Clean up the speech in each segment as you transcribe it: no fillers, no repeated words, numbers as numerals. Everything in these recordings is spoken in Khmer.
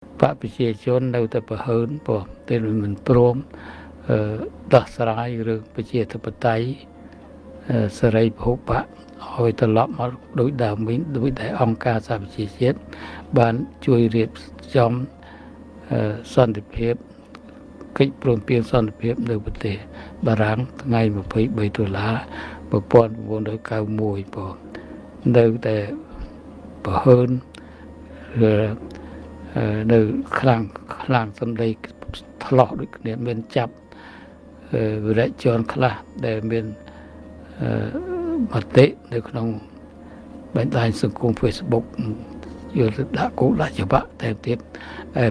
បព្វជិជននៅតែប្រហើនព្រោះតែមិនព្រមដោះស្រាយរឿងប្រជាធិបតេយ្យសេរីពហុបកឲ្យត្រឡប់មកដោយដើមវិញដោយតែអង្គការសហប្រជាជាតិបានជួយរៀបចំសន្តិភាពកិច្ចព្រមព្រៀងសន្តិភាពនៅប្រទេសបារាំងថ្ងៃ$23 1991បងនៅតែប្រហើននៅខ្លាំងសម្ដីថ្លោះដូចគ្នាមានចាប់វិរៈជនខ្លះដែលមានមតិនៅក្នុងបណ្ដាញសង្គម Facebook យកទៅដាក់គុកដាក់ច្បាប់តែទៀត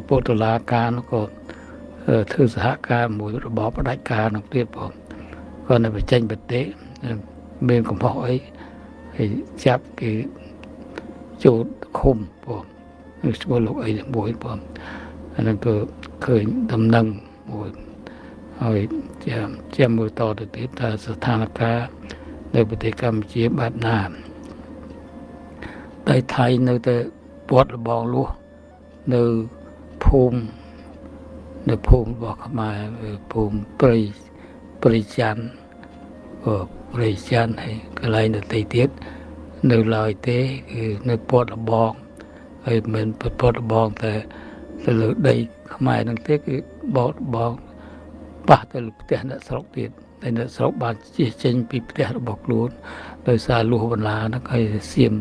ពុទ្ធតុលាការនោះក៏ធ្វើសហការមួយរបបផ្ដាច់ការនោះទៀតបងគាត់នៅបញ្ចេញមតិមានកំហុសអីហើយចាប់គេចូលឃុំបងឈ្មោះលោកអីមួយបងអានឹងក៏ឃើញដំណឹងមួយហើយចាំមើលតទៅទៀតថាស្ថានភាពនៅប្រទេសកម្ពុជាបែបណាតែថៃនៅតែពាត់របងលួសនៅភូមិរបស់ខ្មែរភូមិព្រៃច័ន្ទព្រៃច័ន្ទហើយកន្លែងដទៃទៀតនៅឡើយទេគឺនៅពាត់របងហើយមិនពាត់របងតែទៅលើដីខ្មែរនឹងទេគឺបោតបងប៉ះទៅលើផ្ទះអ្នកស្រុកទៀតតែអ្នកស្រុកបានជិះចេញពីផ្ទះរបស់ខ្លួនដោយសារលួសបន្លាហ្នឹងហើយសៀម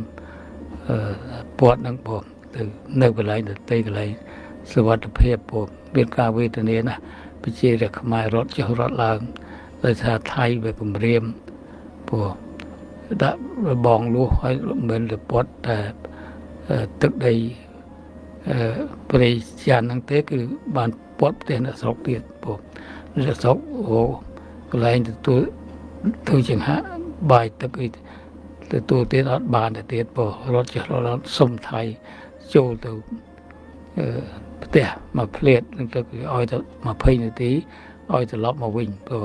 ពាត់នឹងបងទៅនៅកន្លែងដទៃកន្លែងសុវត្ថិភាពបងមានការវេទនាណាស់ប្រជារាស្ត្រខ្មែររត់ចុះរត់ឡើងដោយសារថៃវាគម្រាមព្រោះដាក់របងលួសឲ្យមិនទៅពាត់តែទឹកដីព្រៃច័ន្ទហ្នឹងទេគឺបានពាត់ផ្ទះអ្នកស្រុកទៀតបងអ្នកស្រុកកន្លែងទទួលធ្វើចង្ហាក់បាយទឹកអីទទួលទៀតអត់បានទៅទៀតព្រោះរត់ចុះរត់សុំថៃចូលទៅផ្ទះមកផ្លេតនឹងទៅឲ្យទៅ20នាទីឲ្យត្រឡប់មកវិញព្រោះ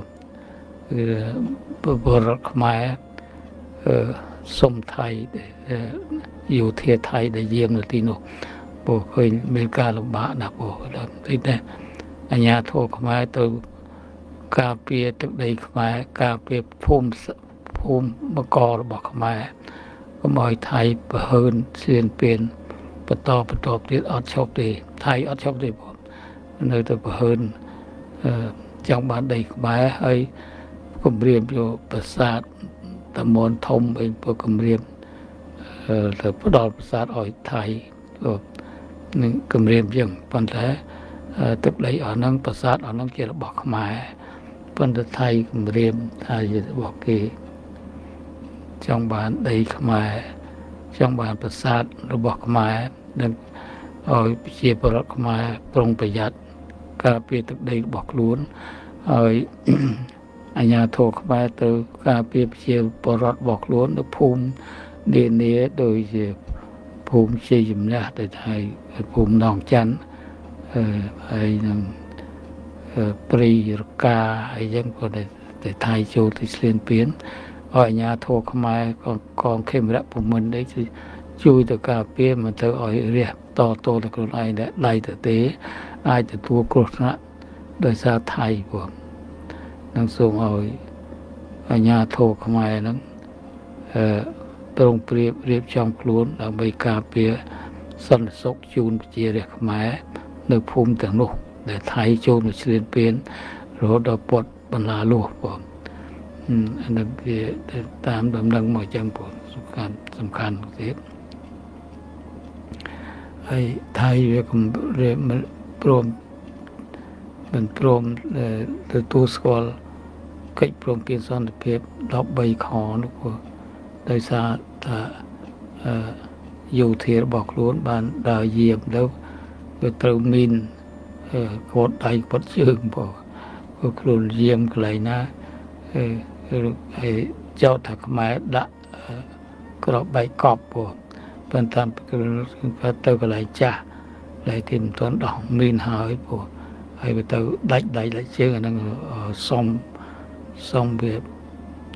គឺរដ្ឋខ្មែរសុំថៃយោធាថៃដែលយាមនៅទីនោះព្រោះឃើញមានការលំបាកណាស់ព្រោះតែអាជ្ញាធរខ្មែរទៅការពារទឹកដីខ្មែរការពារភូមិបករបស់ខ្មែរកុំឲ្យថៃប្រហើនឈានពៀនបន្តទៀតអត់ឈប់ទេថៃអត់ឈប់ទេបងនៅតែប្រហើនចង់បានដីខ្មែរហើយគម្រាមយកប្រាសាទតាមមនធំអីព្រោះគម្រាមទៅផ្ដល់ប្រាសាទឲ្យថៃនឹងគម្រាមយ៉ាងប៉ុន្តែទឹកដីអស់ហ្នឹងប្រាសាទអស់ហ្នឹងជារបស់ខ្មែរប៉ុន្តែថៃគម្រាមថាជារបស់គេចង់បានដីខ្មែរចង់បានប្រាសាទរបស់ខ្មែរនឹងឲ្យប្រជាពលរដ្ឋខ្មែរប្រុងប្រយ័ត្នការពារទឹកដីរបស់ខ្លួនហើយអាជ្ញាធរខ្មែរទៅការពារប្រជាពលរដ្ឋរបស់ខ្លួននៅភូមិនានាដូចជាភូមិជ័យជំនះទៅថៃភូមិនងច័ន្ទហើយនឹងព្រៃរកាអីចឹងក៏តែថៃចូលទៅឈ្លានពានឲ្យអាជ្ញាធរខ្មែរកងខេមរៈភូមិន្ទអីជួយទៅការពារមិនទៅឲ្យរះតទៅខ្លួនឯងដៃទៅទេអាចទទួលគ្រោះថ្នាក់ដោយសារថៃផងនឹងសូមឲ្យអាជ្ញាធរខ្មែរហ្នឹងប្រងព្រៀបរៀបចំខ្លួនដើម្បីការពារសន្តិសុខជូនប្រជារាស្ត្រខ្មែរនៅភូមិទាំងនោះដែលថៃចូលមកឈ្លានពានរហូតដល់ពាត់បន្លាលួសបងអានឹងវាតាមដំណឹងមកចឹងបងសំខាន់ទៀតហើយថៃវាមិនព្រមទទួលស្គាល់កិច្ចព្រមព្រៀងសន្តិភាព13ខនោះព្រោះដោយសារថាយោធារបស់ខ្លួនបានដើរយាមទៅវាត្រូវមានគាត់ដៃគាត់ជើងព្រោះខ្លួនយាមកន្លែងណាហើយចោទថាខ្មែរដាក់ក្របបែកកប់ព្រោះប៉ុន្តែគាត់ទៅកន្លែងចាស់ដែលទីមិនទាន់ដោះមានហើយព្រោះហើយវាទៅដាច់ជើងអាហ្នឹងសំវា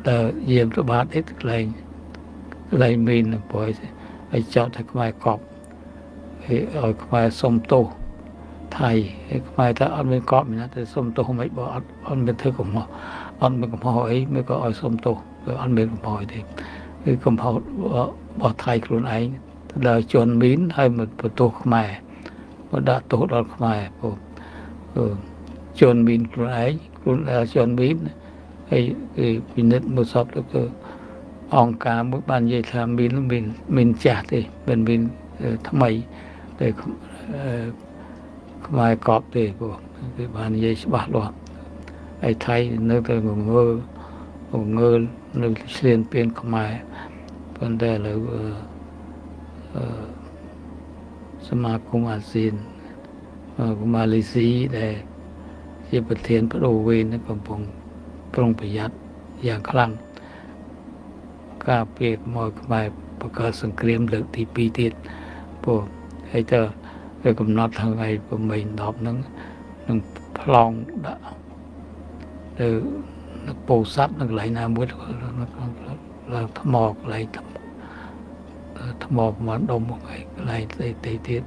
ដើរយាមទៅបាត់អីកន្លែងមានព្រោះហើយចោទថាខ្មែរកប់ហើយឲ្យខ្មែរសុំទោស ไทยខ្មែរថាអត់មានកប់មានណាតែសុំទោសមិនបើអត់មានធ្វើកំហុសអត់មានកំហុសអីមិនក៏ឲ្យសុំទោសគឺអត់មានកំហុសអីទេគឺកំហុសរបស់ថៃខ្លួនឯងដល់ជន់មីនហើយមកបន្ទោសខ្មែរមកដាក់ទោសដល់ខ្មែរព្រោះជន់មីនខ្លួនឯងខ្លួនជន់មីនហើយគឺពិនិត្យមើលសពទៅគឺអង្គការមួយបាននិយាយថាមានចាស់ទេមិនមានថ្មីតែខ្មែរកប់ទេព្រោះគឺបាននិយាយច្បាស់លាស់ហើយថៃនៅតែងើនៅឆ្លៀនពៀនខ្មែរប៉ុន្តែឥឡូវសមាគមអាស៊ានម៉ាឡេស៊ីដែលជាប្រធានបដូវវេនកំពុងប្រុងប្រយ័ត្នយ៉ាងខ្លាំងការពារមកខ្មែរបង្កើតសង្គ្រាមលើកទី2ទៀតព្រោះហើយទៅកំណត់ថ្ងៃ8 10ហ្នឹងនឹងប្លង់ដាក់ទៅពោធិ៍សាត់នៅកន្លែងណាមួយឡើងថ្មកន្លែងថ្មប្រមាណដុំហើយកន្លែងទីទៀត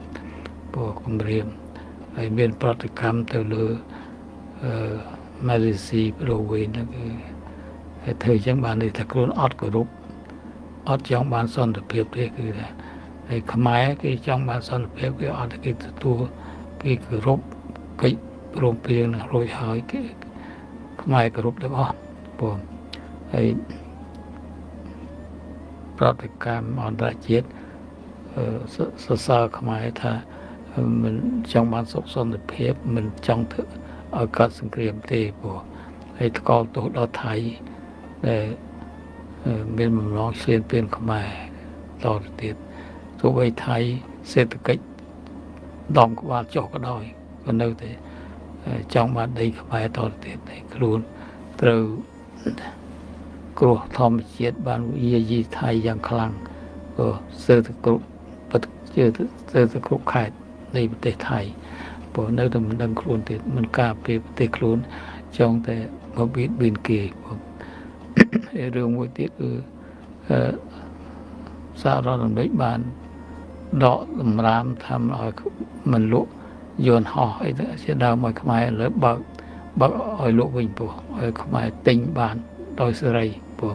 ព្រោះគម្រាមហើយមានប្រតិកម្មទៅលើម៉ាឡេស៊ីប្រូវេនគឺហើយធ្វើអញ្ចឹងបានន័យថាខ្លួនអត់គោរពអត់ចង់បានសន្តិភាពទេគឺថាហើយខ្មែរគេចង់បានសន្តិភាពគេអត់គេទទួលគេគោរពកិច្ចព្រមព្រៀងនឹងរួចហើយគេខ្មែរគោរពទាំងអស់ព្រោះហើយប្រតិកម្មអន្តរជាតិសរសើរខ្មែរថាមិនចង់បានសុខសន្តិភាពមិនចង់ធ្វើឲ្យកើតសង្គ្រាមទេព្រោះហើយថ្កោលទោសដល់ថៃដែលមានបំណងឈ្លានពានខ្មែរតទៅទៀតទោះបីថៃសេដ្ឋកិច្ចដំក្បាលចុះក៏ដោយក៏នៅតែចង់បានដីខ្មែរតទៅទៀតតែខ្លួនត្រូវគ្រោះធម្មជាតិបានយាយីថៃយ៉ាងខ្លាំងព្រោះស្ទើរតែគ្រប់ខេត្តនៃប្រទេសថៃព្រោះនៅតែមិនដឹងខ្លួនទៀតមិនការពារប្រទេសខ្លួនចង់តែមកបៀតបៀនគេរឿងមួយទៀតគឺសហរដ្ឋអាមេរិកបានដកតម្រាមធ្វើឲ្យមិនលក់យន្តហោះអីទៅជាដើមឲ្យខ្មែរឥឡូវបើកឲ្យលក់វិញព្រោះឲ្យខ្មែរទិញបានដោយសេរីព្រោះ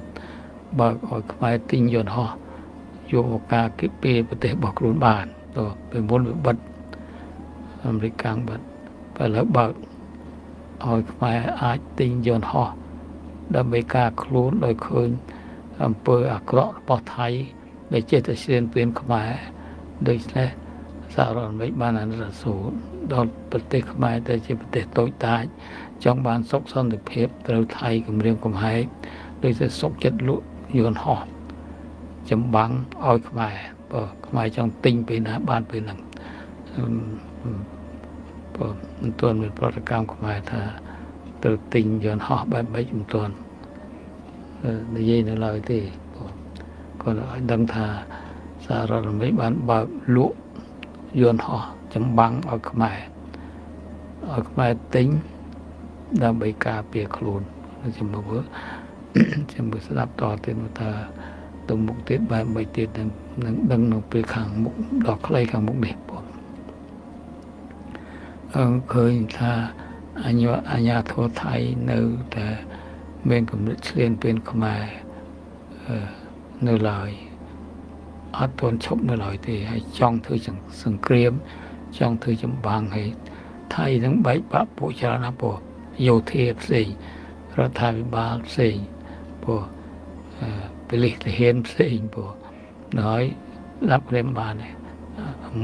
បើកឲ្យខ្មែរទិញយន្តហោះយកមកការគិតពីប្រទេសរបស់ខ្លួនបានទៅពីមុនវាបិទអាមេរិកកាំងបិទតែឥឡូវបើកឲ្យខ្មែរអាចទិញយន្តហោះដើម្បីការខ្លួនដោយឃើញអំពើអាក្រក់របស់ថៃដែលចេះតែឈ្លានពានខ្មែរដូច្នេះសហរដ្ឋអាមេរិកបានអាណិតអាសូរដល់ប្រទេសខ្មែរដែលជាប្រទេសតូចតាចចង់បានសុខសន្តិភាពត្រូវថៃគម្រាមកំហែងដោយតែសុខចិត្តលក់យន្តហោះចម្បាំងឲ្យខ្មែរបើខ្មែរចង់ទិញពេលណាបានពេលហ្នឹងបើមិនទាន់មានប្រតិកម្មខ្មែរថាត្រូវទិញយន្តហោះបែបម៉េចមិនទាន់និយាយនៅឡើយទេគាត់ឲ្យដឹងថាសហរដ្ឋអាមេរិកបានបើកលក់យន្តហោះចម្បាំងឲ្យខ្មែរទិញដើម្បីការពារខ្លួនជំនួសស្ដាប់តទៀតថាទៅមុខទៀតបែបបីទៀតនឹងដឹងនៅពេលខាងមុខដល់ខ្លីខាងមុខនេះបងឃើញថាអាញាធរថៃនៅតែមានគំនិតឈ្លានពានខ្មែរនៅឡើយអត់ទាន់ឈប់នៅឡើយទេហើយចង់ធ្វើសង្គ្រាមចង់ធ្វើចម្បាំងហើយថៃនឹងបែកបាក់ពួកច្រើនណាស់ព្រោះយោធាផ្សេងរដ្ឋាភិបាលផ្សេងព្រោះប៉ូលីសទាហានផ្សេងព្រោះហើយដាក់ព្រមបាន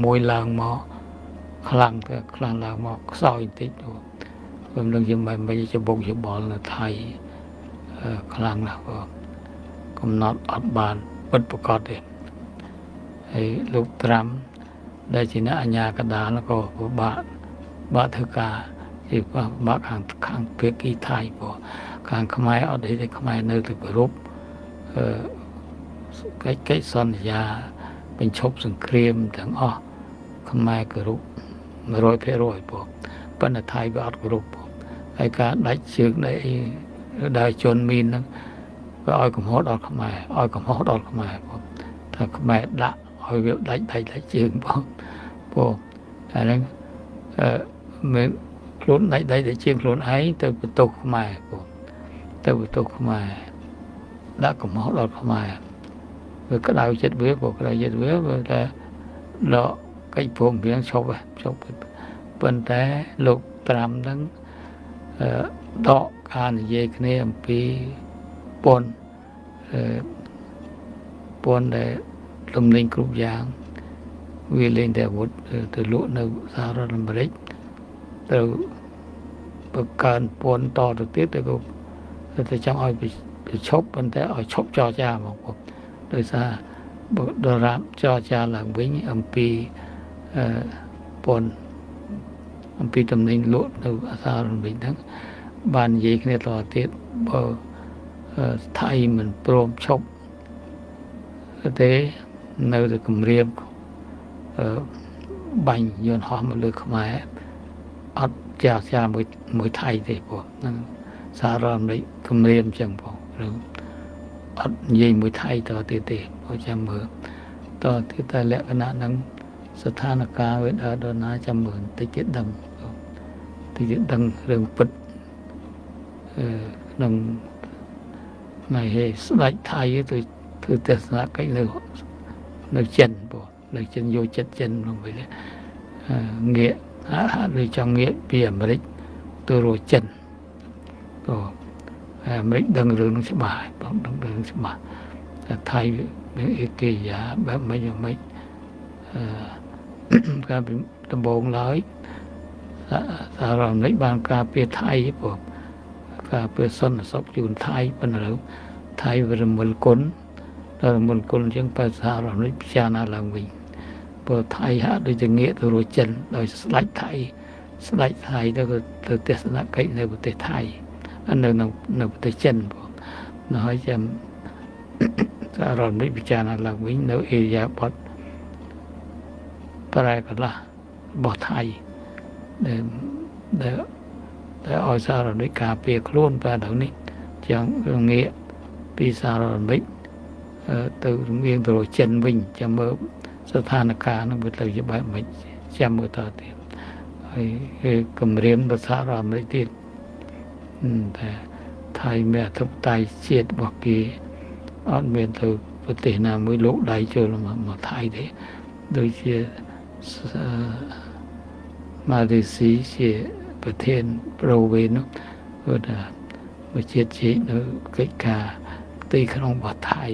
មួយឡើងមកខ្លាំងឡើងមកខ្សោយបន្តិចទៅខ្ញុំនឹងយើងមិនច្បុកច្បល់នៅថៃខ្លាំងណាស់កំណត់អត់បានពិតប្រកបទេហើយលោកត្រាំដែលជាអ្នកអាជ្ញាកណ្ដាលក៏ពិបាកធ្វើការជាបាក់ខាងភាគីថៃព្រោះខាងខ្មែរអត់ទេខ្មែរនៅតែគោរពកិច្ចសន្យាបញ្ឈប់សង្គ្រាមទាំងអស់ខ្មែរគោរព 100% ព្រោះប៉ុន្តែថៃវាអត់គោរពហើយការដាច់ជើងដែលជន់មីនហ្នឹងវាឲ្យកំហុសដល់ខ្មែរថាខ្មែរដាក់ឲ្យវាដាច់ជើងបងព្រោះតែហ្នឹង មានខ្លួនដៃដែលជាងខ្លួនឯងទៅបន្ទោសខ្មែរបងទៅបន្ទោសខ្មែរដាក់កំហុសដល់ខ្មែរវាក្តៅចិត្តវាព្រោះក្តៅចិត្តវាព្រោះតែដកកិច្ចព្រមព្រៀងឈប់ប៉ុន្តែលោកត្រាំហ្នឹងដកការនិយាយគ្នាអំពីពន្ធដែលលំលែងគ្រប់យ៉ាងវាលែងតែអាវុធទៅលក់នៅសហរដ្ឋអាមេរិកទៅបង្កើនពន្ធតទៅទៀតទៅចង់ឲ្យទៅឈប់ប៉ុន្តែឲ្យឈប់ចរចាហ្មងបងដោយសារដរាបចរចាឡើងវិញអំពីពន្ធអំពីតំណែងលក់នៅសហរដ្ឋអាមេរិកហ្នឹងបាននិយាយគ្នាតទៀតបើថៃមិនព្រមឈប់ទេនៅតែគម្រាមបាញ់យន្តហោះមកលើខ្មែរអត់ចាស់មួយថៃទេបងហ្នឹងសហរដ្ឋអាមេរិកគម្រាមចឹងបងឬអត់និយាយមួយថៃតទៀតទេបងចាំមើលតទៀតតែលក្ខណៈហ្នឹងស្ថានភាពវាដល់ណាចាំមើលតិចទៀតដឹងរឿងពិតក្នុងថ្ងៃហេស្ដេចថៃទៅធ្វើទស្សនកិច្ចនៅចិនបងនៅចិនយកចិត្តចិនក្នុងវិញងាកឬចង់ងាកពីអាមេរិកទៅរកចិនក៏អាមេរិកដឹងរឿងនឹងច្បាស់បងដឹងរឿងច្បាស់តែថៃមានអេកេយ៉ាបែបមិនការពីដំបូងឡើយសហរដ្ឋអាមេរិកបានការពារថៃបងការពារសន្តិសុខជូនថៃប៉ុន្តែថៃវារំលគុណដល់រំលគុណអញ្ចឹងបើសហរដ្ឋអាមេរិកពិចារណាឡើងវិញព្រោះថៃហាក់ដូចជាងាកទៅរកចិនដោយស្ដេចថៃទៅទស្សនកិច្ចនៅប្រទេសថៃនៅប្រទេសចិនបងនៅហើយចាំសហរដ្ឋអាមេរិកពិចារណាឡើងវិញនៅអេរីយ៉ាបតប្រែកន្លះរបស់ថៃដែលឲ្យសហរដ្ឋអាមេរិកការពារខ្លួនបែបនេះចឹងងាកពីសហរដ្ឋអាមេរិកទៅងាកទៅរកចិនវិញចាំមើលស្ថានភាពនឹងវាទៅជាបែបម៉េចចាំមើលតទៀតហើយគម្រាមដល់សហរដ្ឋអាមេរិកទៀតតែថៃមានអធិបតេយ្យជាតិរបស់គេអត់មានទៅប្រទេសណាមួយលោកដៃចូលមកថៃទេដូចជាម៉ាឡេស៊ីជាប្រធានប្រូវេនោះគាត់ថាវិជាតិជាតិនៅកិច្ចការទីក្នុងរបស់ថៃ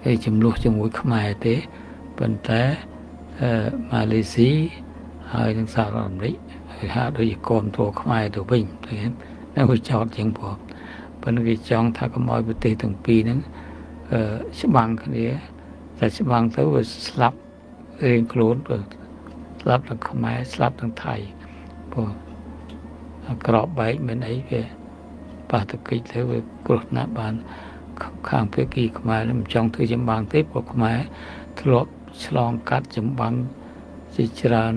ហើយចំនួនជាមួយខ្មែរទេប៉ុន្តែម៉ាឡេស៊ីហើយនឹងសហរដ្ឋអាមេរិកហើយហាក់ដូចជាគាំទ្រខ្មែរទៅវិញទៅហ្នឹងវាចោតជាងបងប៉ុន្តែគេចង់ថាកុំឲ្យប្រទេសទាំងពីរហ្នឹងច្បាំងគ្នាតែច្បាំងទៅវាស្លាប់រៀងខ្លួនក៏ស្លាប់ទាំងខ្មែរស្លាប់ទាំងថៃព្រោះក្របបែកមានអីវាបាតុកិច្ចទៅវាគ្រោះថ្នាក់បានខាងភាគីខ្មែរមិនចង់ធ្វើចម្បាំងទេព្រោះខ្មែរធ្លាប់ឆ្លងកាត់ចម្បាំងជាច្រើន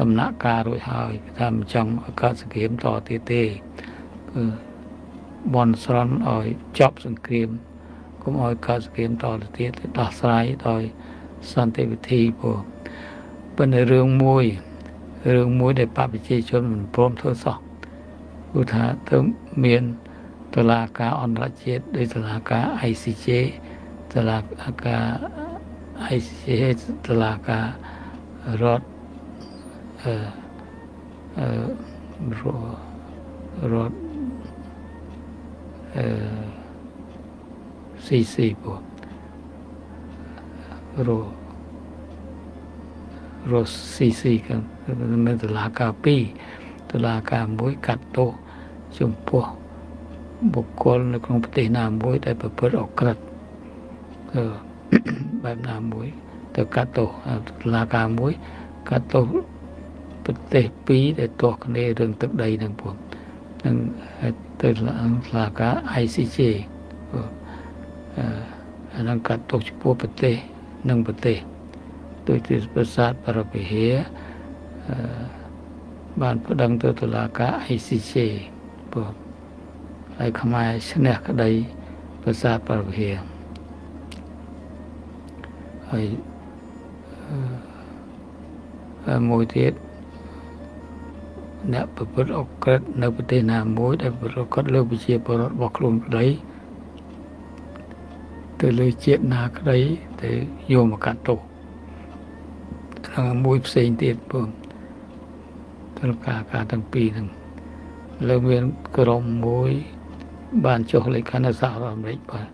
ដំណាក់កាលរួចហើយថាមិនចង់ឲ្យកើតសង្គ្រាមតទៀតទេគឺបនស្រន់ឲ្យចប់សង្គ្រាមកុំឲ្យកើតសង្គ្រាមតទៅទៀតដោះស្រាយដោយសន្តិវិធីប៉ុន្តែរឿងមួយដែលបព្វជិជនមិនព្រមធ្វើសោះគឺថាទៅមានតុលាការអន្តរជាតិដោយតុលាការ ICJ តុលាការ ICJ តុលាការរដ្ឋCC រស់ CC ក៏មានតុលាការ2តុលាការ1កាត់ទោសចំពោះបុគ្គលនៅក្នុងប្រទេសណាមួយដែលប្រព្រឹត្តអក្រិតបែបណាមួយទៅកាត់ទោសតុលាការ1កាត់ទោសប្រទេស2ដែលទាស់គ្នារឿងទឹកដីនឹងពួកនឹងទៅតុលាការ ICJ អានឹងកាត់ទោសចំពោះប្រទេសនិងប្រទេសដូចជាប្រាសាទបរពហេបានប្តឹងទៅតុលាការ ICJ ពួកហើយខ្មែរឈ្នះក្តីប្រាសាទបរពហេហើយ មួយទៀតអ្នកប្រព្រឹត្តអក្រិតនៅប្រទេសណាមួយដែលប្រព្រឹត្តអក្រិតលើប្រជាពលរដ្ឋរបស់ខ្លួនក្តីទៅលើជាតិណាក្តីទៅយកមកកាត់ទោសហើយមួយផ្សេងទៀតពងត្រូវការទាំងពីរហ្នឹងលើមានក្រុមមួយបានចុះលេខានៅសហរដ្ឋអាមេរិកបាទ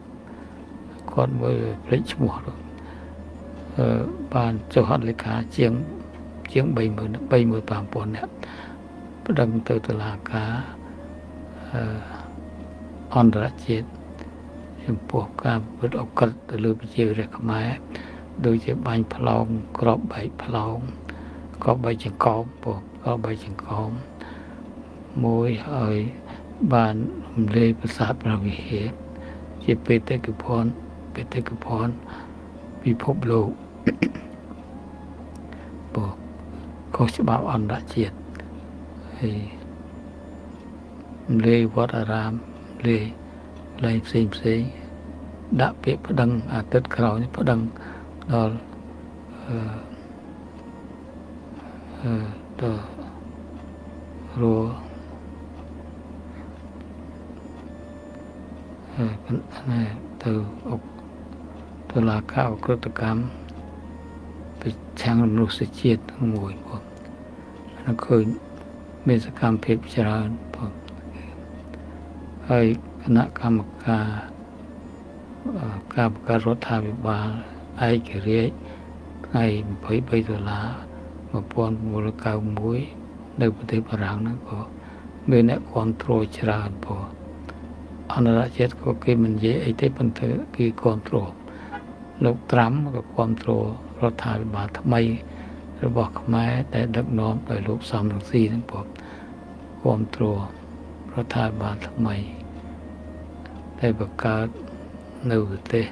គាត់មើលភ្លេចឈ្មោះបានចុះហត្ថលេខាជាង35,000នាក់ប្តឹងទៅតុលាការអន្តរជាតិចំពោះការប្រព្រឹត្តអក្រិតទៅលើប្រជារាស្ត្រខ្មែរដូចជាបាញ់ផ្លោងក្របបែកផ្លោងក្របបែកចង្កោមក្របបែកចង្កោមមួយហើយបានរំលាយប្រាសាទព្រះវិហារជាបេតិកភណ្ឌពិភពលោកខុសច្បាប់អន្តរជាតិហើយរំលាយវត្តអារាមលាយឡៃផ្សេងដាក់ពាក្យប្តឹងអាទិត្យក្រោយនេះប្តឹងដល់ទៅទៅតុលាការអក្រិតកម្មប្រឆាំងមនុស្សជាតិមួយផងហើយឃើញមានសកម្មភាពច្រើនផងហើយគណៈកម្មការបង្កើតរដ្ឋាភិបាលឯករាជ្យថ្ងៃ23ដុល្លារ1991នៅប្រទេសបារាំងហ្នឹងក៏មានអ្នកគ្រប់គ្រងច្រើនផងអន្តរជាតិក៏គេមិននិយាយអីទេប៉ុន្តែគេគ្រប់គ្រងលោកត្រាំក៏គ្រប់គ្រងរដ្ឋាភិបាលថ្មីរបស់ខ្មែរដែលដឹកនាំដោយលោកសំរងស៊ីហ្នឹងផងគ្រប់គ្រងរដ្ឋាភិបាលថ្មីដែលបង្កើតនៅប្រទេស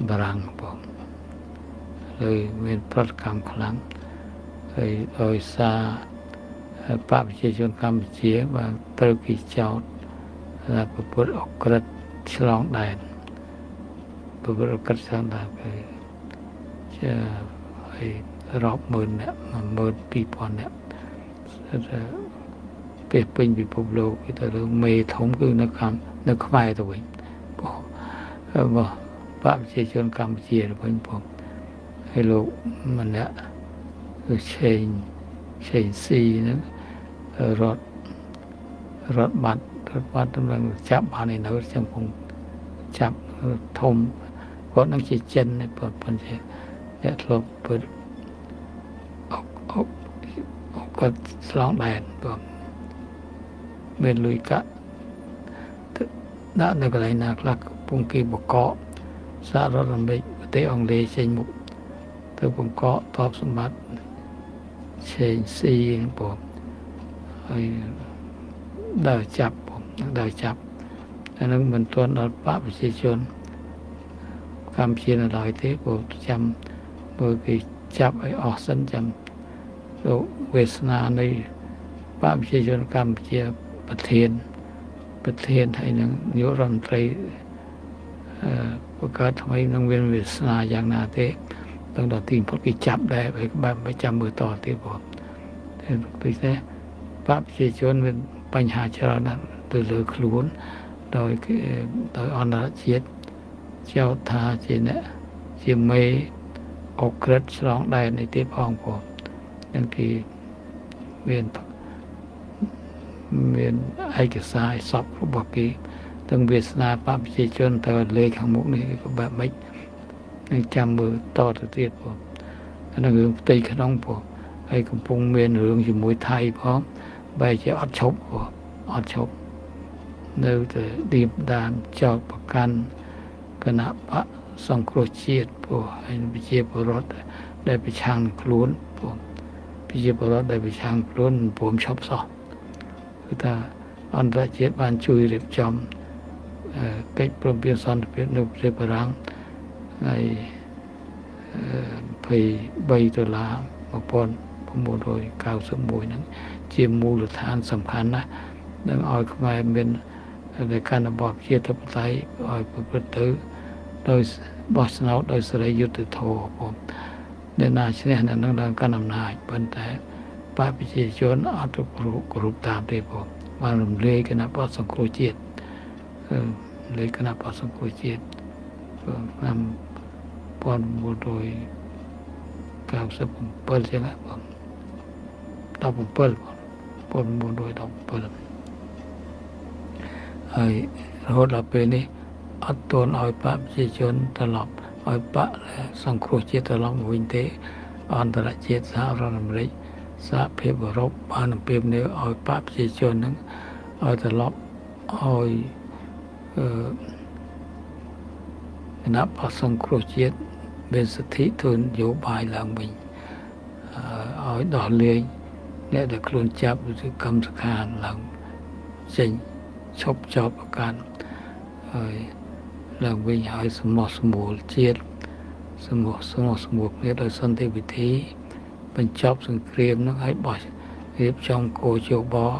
បារាំងផងហើយមានប្រតិកម្មខ្លាំងហើយដោយសារបកប្រជាជនកម្ពុជាបានត្រូវគេចោទថាប្រព្រឹត្តអក្រិតឆ្លងដែនប្រព្រឹត្តអក្រិតឆ្លងដែនហើយរាប់ម៉ឺននាក់12,000នាក់ពេលពេញពិភពលោកគេទៅលើមេធំគឺនៅខ្មែរទៅវិញរបស់បកប្រជាជនកម្ពុជាទៅវិញផងហើយលោកម្នាក់គឺឆេងស៊ីហ្នឹងរត់បាត់នឹងចាប់បានឯនៅចាំគង់ចាប់ធំគាត់នឹងជាចិនប៉ុន្តែអ្នកធ្លាប់ពិតគាត់ឆ្លងដែនបងមានលុយកាក់ដាក់នៅកន្លែងណាខ្លះកំពុងគេបកកសហរដ្ឋអាមេរិកប្រទេសអង់គ្លេសចេញមុខទៅបង្កកទ្រព្យសម្បត្តិឆេងស៊ីបងហើយដើរចាប់អានឹងមិនទាន់ដល់បកប្រជាជនកម្ពុជានៅឡើយទេព្រោះចាំមើលគេចាប់ឲ្យអស់សិនចាំលោកវាសនានៃបកប្រជាជនកម្ពុជាប្រធានហើយនឹងនាយករដ្ឋមន្ត្រីបង្កើតថ្មីនឹងមានវាសនាយ៉ាងណាទេដល់ទីផុតគេចាប់ដែរបែបមិនចាំមើលតទៀតបងតែពិសេសបកប្រជាជនមានបញ្ហាច្រើនណាស់ទៅលើខ្លួនដោយអន្តរជាតិចោទថាជាមេអក្រិតឆ្លងដែននេះទៀតផងនឹងគេមានឯកសារសពរបស់គេទាំងវាសនាបកប្រជាជនទៅលេខខាងមុខនេះក៏បែបម៉េចនឹងចាំមើលតទៅទៀតបងអានឹងរឿងផ្ទៃក្នុងបងហើយកំពុងមានរឿងជាមួយថៃផងបែរជាអត់ឈប់នៅតែឌីបដានចោតប្រកាន់គណៈបកសង្គ្រោះជាតិព្រោះហើយប្រជាពលរដ្ឋដែលប្រឆាំងខ្លួនព្រោះប្រជាពលរដ្ឋដែលប្រឆាំងខ្លួនមិនព្រមឈប់សោះគឺថាអន្តរជាតិបានជួយរៀបចំកិច្ចព្រមព្រៀងសន្តិភាពនៅប្រទេសបារាំងហើយ23ដុល្លារ1991ហ្នឹងជាមូលដ្ឋានសំខាន់ណាស់នឹងឲ្យខ្មែរមាននៅការរបបជាធិបតេយ្យឲ្យប្រព្រឹត្តទៅដោយបោះឆ្នោតដោយសេរីយុត្តិធម៌ អ្នកណាឈ្នះអ្នកនឹងដល់កាន់អំណាចប៉ុន្តែបព្វជិជនអត់គ្រប់តាមទេបងបានរំលាយគណៈបកសង្គ្រោះជាតិលេខគណៈបកសង្គ្រោះជាតិឆ្នាំ1997ចឹងបង1917ហើយរហូតដល់ពេលនេះអត់ទាន់ឲ្យបព្វជិជនត្រឡប់ឲ្យបកសង្គ្រោះជាតិត្រឡប់មកវិញទេអន្តរជាតិសហរដ្ឋអាមេរិកសហភាពអឺរ៉ុបបានអំពាវនាវឲ្យបព្វជិជននឹងឲ្យត្រឡប់ឲ្យគណៈបកសង្គ្រោះជាតិមានសិទ្ធិធ្វើនយោបាយឡើងវិញឲ្យដោះលែងអ្នកដែលខ្លួនចាប់ឬកម្មសខាឡើងចេញឈប់ចោទប្រកាន់ហើយឡើងវិញឲ្យសមោះសមូលជាតិសមោះសមូលគ្នាដោយសន្តិវិធីបញ្ចប់សង្គ្រាមនឹងឲ្យបោះរៀបចំគោលយោបល់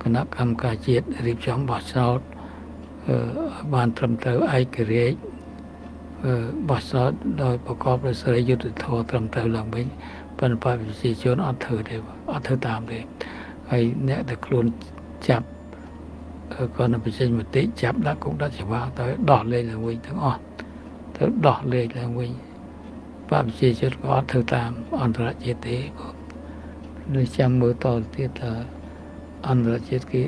គណៈកម្មការជាតិរៀបចំបោះឆ្នោតបានត្រឹមត្រូវឯករាជ្យបោះឆ្នោតដោយប្រកបដោយសេរីយុត្តិធម៌ត្រឹមត្រូវឡើងវិញប៉ុន្តែប្រជាជនអត់ធ្វើទេអត់ធ្វើតាមទេហើយអ្នកដែលខ្លួនចាប់គាត់នៅបញ្ចេញមតិចាប់ដាក់គុកដាក់ច្បាប់ទៅដោះលែងឡើងវិញទាំងអស់ទៅដោះលែងឡើងវិញប្រជាជនក៏អត់ធ្វើតាមអន្តរជាតិទេដូចចាំមើលតទៅទៀតថាអន្តរជាតិគេ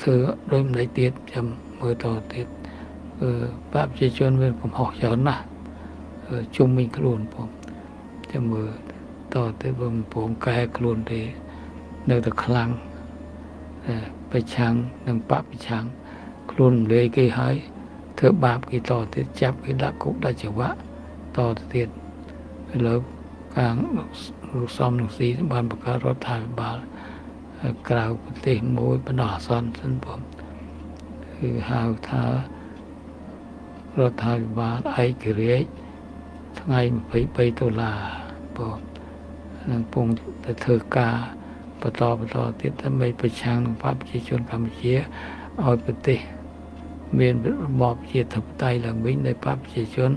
ធ្វើដោយម្ដេចទៀតចាំមើលតទៀតប្រជាជនមានកំហុសច្រើនណាស់ជុំវិញខ្លួនផងចាំមើលតទៅបងព្រមកែខ្លួនទេនៅតែខ្លាំងប្រឆាំងនឹងបពប្រឆាំងខ្លួនរំលែកគេហើយធ្វើបាបគេតទៀតចាប់គេដាក់គុកដាក់ច្បាប់តទៅទៀតឥឡូវខាងលោកសំនឹងស៊ីបានបង្កើតរដ្ឋាភិបាលក្រៅប្រទេសមួយបណ្ដោះអាសន្នសិនបងគឺហៅថារដ្ឋាភិបាលឯករាជ្យថ្ងៃ$23បងនឹងពងទៅធ្វើការបន្តទៀតដើម្បីប្រឆាំងនឹងបព្វជិជនកម្ពុជាឲ្យប្រទេសមានរបបជាធិបតេយ្យឡើងវិញដោយបព្វជិជន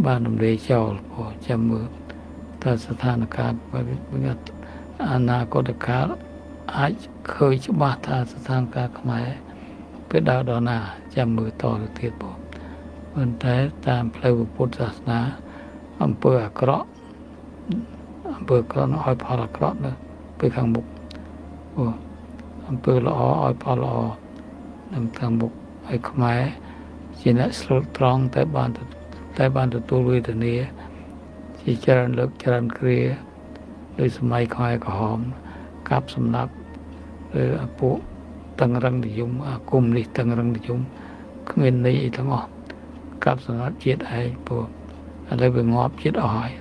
បានរំលែកចោលព្រោះចាំមើលតើស្ថានភាពអនាគតកាលអាចឃើញច្បាស់ថាស្ថានភាពខ្មែរពេលដល់ណាចាំមើលតទៅទៀតបងប៉ុន្តែតាមផ្លូវពុទ្ធសាសនាអំពើអាក្រក់នឹងឲ្យផលអាក្រក់នៅពេលខាងមុខអំពើល្អឲ្យផលល្អនឹងខាងមុខឲ្យខ្មែរជាអ្នកស្លូតត្រង់តែបានទទួលវេទនាជាច្រើនលើកច្រើនគ្រាដោយសម័យខ្មែរក្រហមកាប់សម្លាប់ពួកតឹងរឹងនិយមអាគមនេះតឹងរឹងនិយមគ្មានន័យអីទាំងអស់កាប់សម្លាប់ជាតិឯងព្រោះឥឡូវវាងាប់ជាតិអស់ហើយ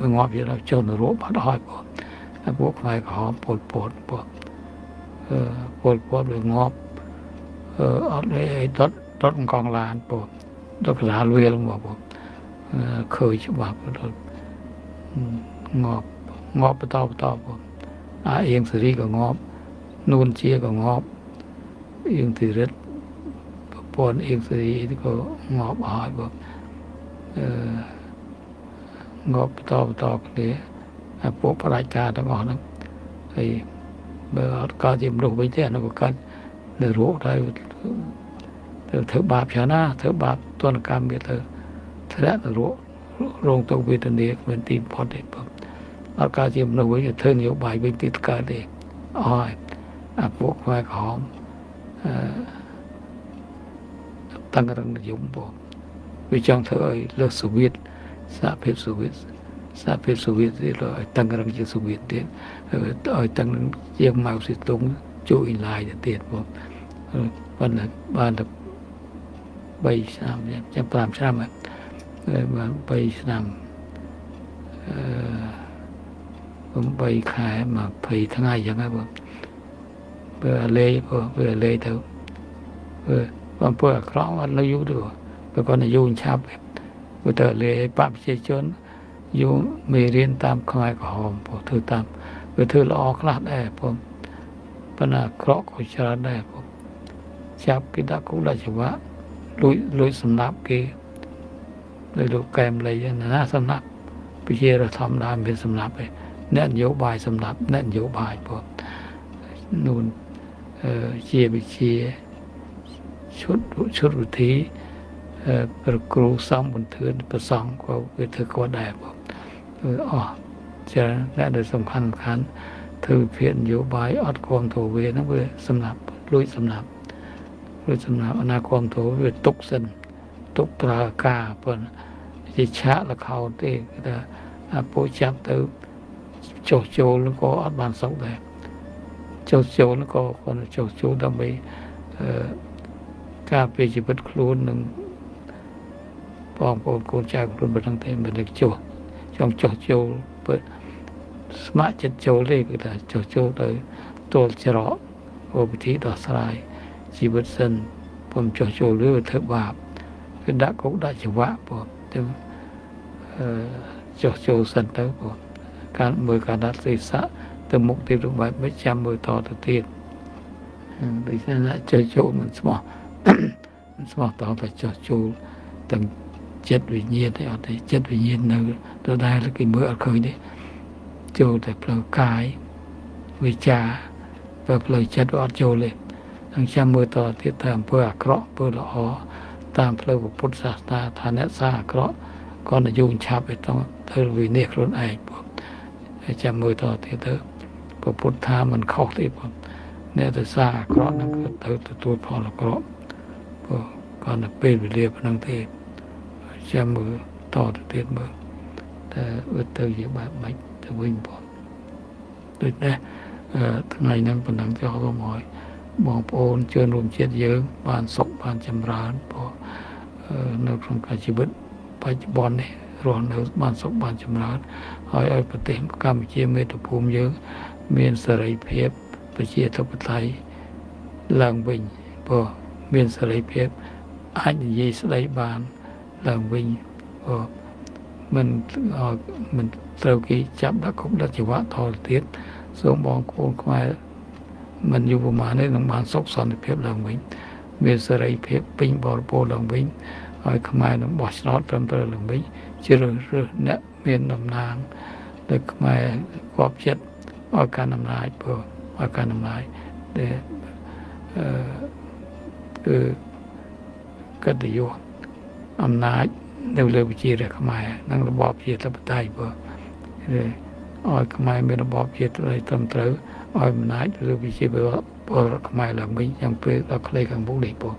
វាងាប់ជាតិដល់ចូលនរកបាត់ហើយព្រោះពួកខ្មែរក្រហមពលពតវាងាប់អត់អីដុតកងឡានព្រោះដុតកលាលវាលមកព្រោះឃើញច្បាស់ដល់ងាប់បន្តព្រោះអៀងសេរីក៏ងាប់នួនជាក៏ងាប់អៀងទីរិទ្ធប្រព័ន្ធអៀងសេរីក៏ងាប់ហើយព្រោះងាប់បន្តគ្នាពួកបដិការទាំងអស់ហ្នឹងហើយបើអត់កើតជាមនុស្សវិញទេអានោះក៏កើតនៅរោគដែរទៅធ្វើបាបច្រើនណាធ្វើបាបទណ្ឌកម្មវាទៅធ្លាក់ទៅរងទុក្ខវេទនាគ្មានទីបំផុតទេបងអត់កើតជាមនុស្សវិញទៅធ្វើនយោបាយវិញទីកើតទេអស់ហើយអាពួកខ្មែរក្រហមតាំងរឹងនិយមបងវាចង់ធ្វើឲ្យលើសសូវៀតសហភាពសូវៀតទៀតឲ្យតាំងរឹងជាសូវៀតទៀតឲ្យតាំងជាម៉ៅសេតុងជួយអ៊ីឡាយទៅទៀតបងបានតែ3ឆ្នាំចាំ5ឆ្នាំហើយបាន3ឆ្នាំ8ខែ20ថ្ងៃអញ្ចឹងហើយបងបើលេទៅបងពួកអាក្រក់អត់នៅយូរទេបើគាត់នៅយូរឆាប់បើទៅលេបព្វជិជនយូរមេរៀនតាមខ្មែរក្រហមព្រោះធ្វើតាមវាធ្វើល្អខ្លះដែរបងប៉ុន្តែអាក្រក់ក៏ច្រើនដែរបងចាប់គេដាក់គុកដាក់ច្បាប់លួចសម្លាប់គេដោយលោកកែមលីណាសម្លាប់ វិជារដ្ឋធម្មតាមានសម្រាប់ឯអ្នកនយោបាយសម្រាប់អ្នកនយោបាយបងนู่นជាវិជាឈុតវិធីប្រគ្រូសំបន្ទឿនប្រសង់ក៏វាធ្វើគាត់ដែរបងអស់ច្រើនអ្នកដែលសំខាន់ធ្វើវិភាគនយោបាយអត់គ្រប់គ្រងវាហ្នឹងវាសម្រាប់លួចសម្រាប់អនាគតទៅវាទុកសិនទុកប្រើការប៉ុនជាឆាកលខោទេគេថាពួកចាប់ទៅចុះចូលក៏អត់បានសុខដែរចុះចូលក៏គាត់ចុះចូលដើម្បីការពារជីវិតខ្លួននិងបងប្អូនកូនចៅខ្លួនមិនទាំងទេមិនដឹកចុះចង់ចុះចូលស្ម័គ្រចិត្តចូលទេគឺថាចុះចូលទៅទល់ច្រកវិធីដោះស្រាយជីវិតសិនពុំចុះចូលឬធ្វើបាបគឺដាក់គុកដាក់ច្បាប់បងទៅចុះចូលសិនទៅបងការមើលការដាក់ศีរស័កទៅមុខទីរូបបែបមិនចាំមើលតទៅទៀតដូចថាចុះចូលមិនស្មោះមិនស្មោះតទៅចុះចូលទាំងចិត្តវិញ្ញាណទេអត់ទេចិត្តវិញ្ញាណនៅដដែលគេមើលអត់ឃើញទេចូលតែផ្លូវកាយវិចារផ្លូវចិត្តអត់ចូលទេអង្គចាំមើលតទៀតថាអំពើអាក្រក់អំពើល្អតាមផ្លូវពុទ្ធសាសនាថាអ្នកសាអាក្រក់ក៏និយមឆាប់ទៅទៅវិនិច្ឆ័យខ្លួនឯងបងចាំមើលតទៀតទៅពុទ្ធថាมันខុសទេបងអ្នកដែលសាអាក្រក់ហ្នឹងគឺទៅទទួលផលអាក្រក់បងក៏នៅពេលវេលាប៉ុណ្ណឹងទេចាំមើលតទៅទៀតមើលតែទៅជាបែបម៉េចទៅវិញបងដូចនេះថ្ងៃហ្នឹងប៉ុណ្ណឹងចោលទៅមកបងប្អូនជឿនរួមជាតិយើងបានសុខបានចម្រើនព្រោះនៅក្នុងការជីវិតបច្ចុប្បន្ននេះរស់នៅបានសុខបានចម្រើនហើយឲ្យប្រទេសកម្ពុជាមាតុភូមិយើងមានសេរីភាពប្រជាធិបតេយ្យឡើងវិញព្រោះមានសេរីភាពអាចនិយាយស្ដីបានឡើងវិញព្រោះមិនត្រូវគេចាប់ដាក់គុកដាក់ច្បាប់ថតទៀតសូមបងប្អូនខ្មែរមិនយូរប្រមាណនេះនឹងបានសុខសន្តិភាពឡើងវិញមានសេរីភាពពេញបរិបូរណ៍ឡើងវិញហើយខ្មែរនឹងបោះឆ្នោតត្រឹមត្រូវឡើងវិញជ្រើសរើសអ្នកមានតំណាងដែលខ្មែរគាប់ចិត្តឲ្យការអំណាចព្រោះឲ្យការអំណាចដែលគឺកតញ្ញូអំណាចនៅលើប្រជារាស្ត្រខ្មែរនិងរបបប្រជាធិបតេយ្យព្រោះឲ្យខ្មែរមានរបបប្រជាធិបតេយ្យត្រឹមត្រូវឲ្យអំណាចលើប្រជាពលរដ្ឋខ្មែរឡើងវិញយ៉ាងពេលដល់ខ្លីខាងមុខនេះបង